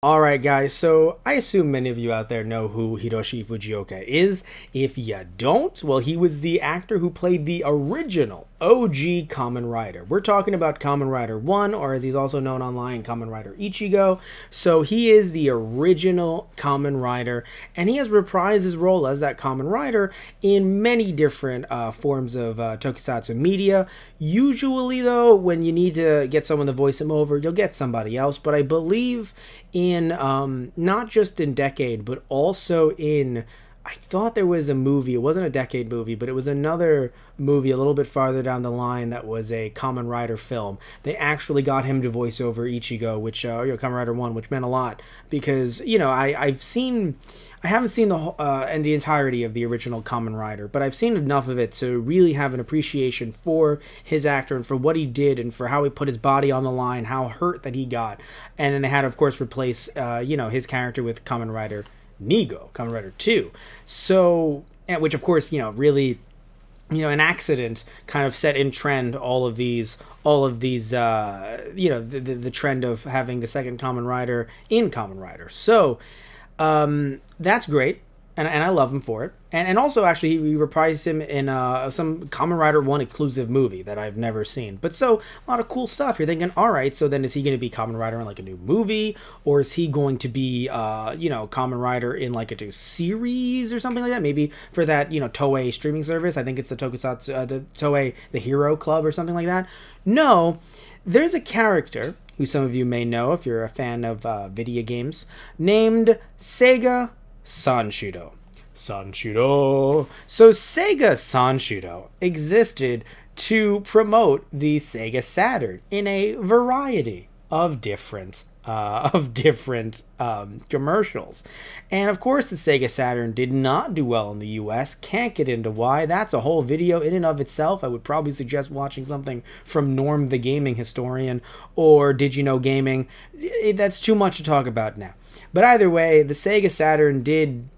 All right, guys, so I assume many of you out there know who Hiroshi Fujioka is. If you don't, well, he was the actor who played the original OG Kamen Rider. We're talking about Kamen Rider 1, or as he's also known online, Kamen Rider Ichigo. So he is the original Kamen Rider, and he has reprised his role as that Kamen Rider in many different forms of tokusatsu media. Usually, though, when you need to get someone to voice him over, you'll get somebody else, but I believe in not just in Decade, but also in, I thought there was a movie. It wasn't a Decade movie, but it was another movie a little bit farther down the line that was a Kamen Rider film. They actually got him to voice over Ichigo, which Kamen Rider 1, which meant a lot because I haven't seen the and the entirety of the original Kamen Rider, but I've seen enough of it to really have an appreciation for his actor and for what he did and for how he put his body on the line, how hurt that he got. And then they had, of course, replace his character with Kamen Rider Nigo, Kamen Rider 2. So, which of course, really, an accident kind of set in trend all of these the trend of having the second Kamen Rider in Kamen Rider. So that's great, and I love him for it. And also, actually, we reprised him in some Kamen Rider 1 exclusive movie that I've never seen. But so, a lot of cool stuff. You're thinking, all right, so then is he going to be Kamen Rider in like a new movie? Or is he going to be, Kamen Rider in like a new series or something like that? Maybe for that, Toei streaming service. I think it's the Tokusatsu, the Toei, the Hero Club or something like that. No, there's a character who some of you may know if you're a fan of video games, named Sega Sanshiro. Sanshiro. So Sega Sanshiro existed to promote the Sega Saturn in a variety of different commercials. And of course, the Sega Saturn did not do well in the US. Can't get into why. That's a whole video in and of itself. I would probably suggest watching something from Norm the Gaming Historian or Did You Know Gaming. That's too much to talk about now. But either way, the Sega Saturn did,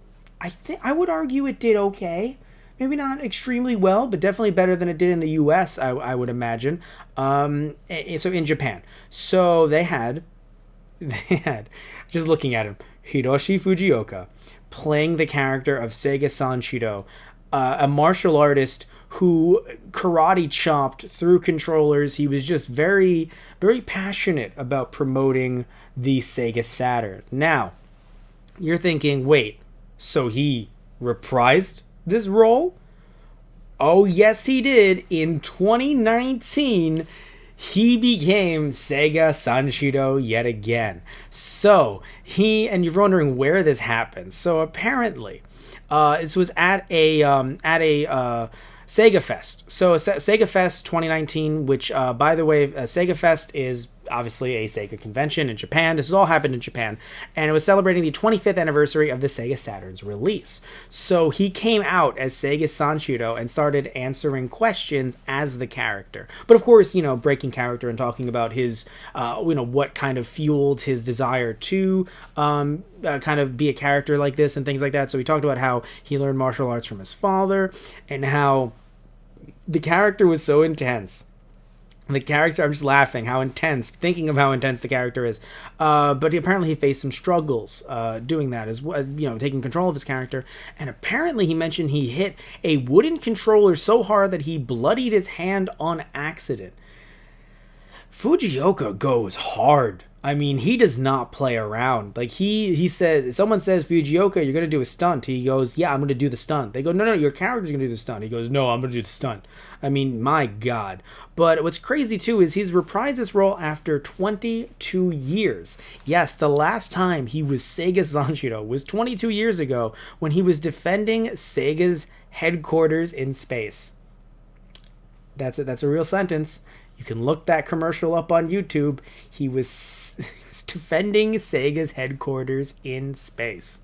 I would argue it did okay. Maybe not extremely well, but definitely better than it did in the US, I would imagine. So in Japan. So they had, just looking at him, Hiroshi Fujioka playing the character of Sega Sanshiro, a martial artist who karate chopped through controllers. He was just very, very passionate about promoting the Sega Saturn. Now, you're thinking, wait, so he reprised this role? Oh, yes, he did. In 2019, he became Sega Sanshiro yet again. So, and you're wondering where this happened. So, apparently, this was at a Sega Fest. So, Sega Fest 2019, which, by the way, Sega Fest is obviously a Sega convention in Japan. This has all happened in Japan, and it was celebrating the 25th anniversary of the Sega Saturn's release. So he came out as Sega Sanshiro and started answering questions as the character. But of course, breaking character and talking about his, what kind of fueled his desire to kind of be a character like this and things like that. So he talked about how he learned martial arts from his father and how the character was so intense. The character, I'm just laughing, thinking of how intense the character is. But apparently he faced some struggles doing that, as well, taking control of his character. And apparently he mentioned he hit a wooden controller so hard that he bloodied his hand on accident. Fujioka goes hard. I mean, he does not play around. Like, he says, if someone says, Fujioka, you're going to do a stunt. He goes, yeah, I'm going to do the stunt. They go, no, your character's going to do the stunt. He goes, no, I'm going to do the stunt. I mean, my God. But what's crazy, too, is he's reprised this role after 22 years. Yes, the last time he was Sega Sanshiro was 22 years ago when he was defending Sega's headquarters in space. That's a real sentence. You can look that commercial up on YouTube. He was defending Sega's headquarters in space.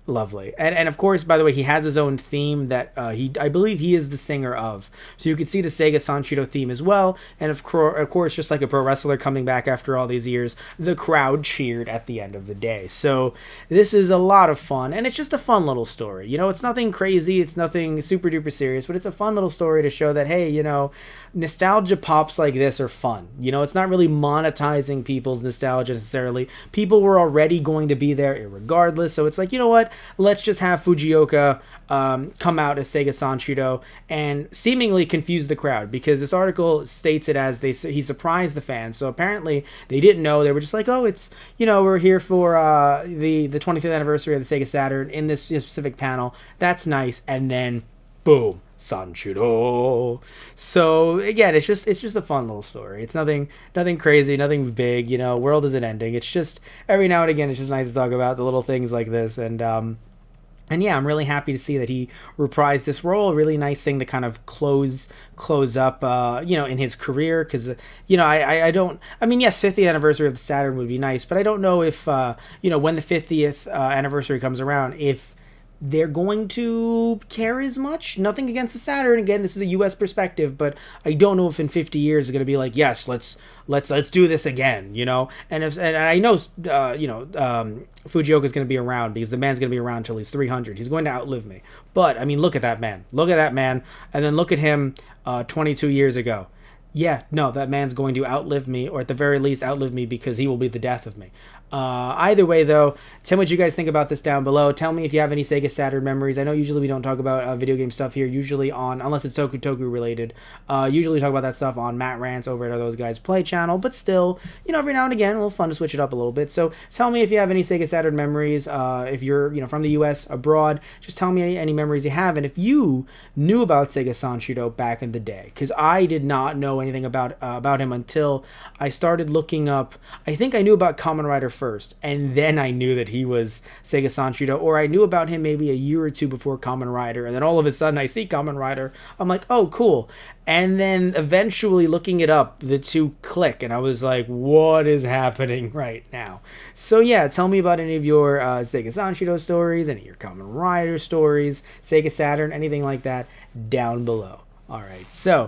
Lovely. And of course, by the way, he has his own theme that I believe he is the singer of. So you could see the Sega Sanshiro theme as well. And of course, just like a pro wrestler coming back after all these years, the crowd cheered at the end of the day. So this is a lot of fun, and it's just a fun little story. You know, it's nothing crazy, it's nothing super duper serious, but it's a fun little story to show that, hey, you know, nostalgia pops like this are fun. You know, it's not really monetizing people's nostalgia necessarily. People were already going to be there regardless. So it's like, you know what? Let's just have Fujioka come out as Sega Sanshiro and seemingly confuse the crowd, because this article states it as he surprised the fans. So apparently they didn't know. They were just like, oh, it's, you know, we're here for the 25th anniversary of the Sega Saturn in this specific panel. That's nice. And then boom, Sanshiro. So again, it's just a fun little story. It's nothing crazy, nothing big. You know, world isn't ending. It's just every now and again, it's just nice to talk about the little things like this. And yeah, I'm really happy to see that he reprised this role. A really nice thing to kind of close up, you know, in his career. Because, you know, I mean, yes, 50th anniversary of the Saturn would be nice, but I don't know if, you know, when the 50th anniversary comes around, if they're going to care as much. Nothing against the Saturn. Again, this is a U.S. perspective, but I don't know if in 50 years it's going to be like, yes, let's do this again, you know. And I know, you know, Fujioka is going to be around, because the man's going to be around until he's 300. He's going to outlive me. But I mean, look at that man. Look at that man, and then look at him 22 years ago. Yeah, no, that man's going to outlive me, or at the very least outlive me, because he will be the death of me. Either way, though, tell me what you guys think about this down below. Tell me if you have any Sega Saturn memories. I know usually we don't talk about video game stuff here, usually on, unless it's Toku related, usually talk about that stuff on Matt Rants over at Those Guys Play channel, but still, you know, every now and again, a little fun to switch it up a little bit. So tell me if you have any Sega Saturn memories, if you're, you know, from the US, abroad, just tell me any memories you have, and if you knew about Sega Sanshiro back in the day, because I did not know anything about him until I started looking up. I think I knew about Kamen Rider first, and then I knew that he was Sega Sanshiro, or I knew about him maybe a year or two before Kamen Rider, and then all of a sudden I see Kamen Rider, I'm like, oh, cool. And then eventually looking it up, the two click, and I was like, what is happening right now? So yeah, tell me about any of your Sega Sanshiro stories, any of your Kamen Rider stories, Sega Saturn, anything like that, down below. Alright, so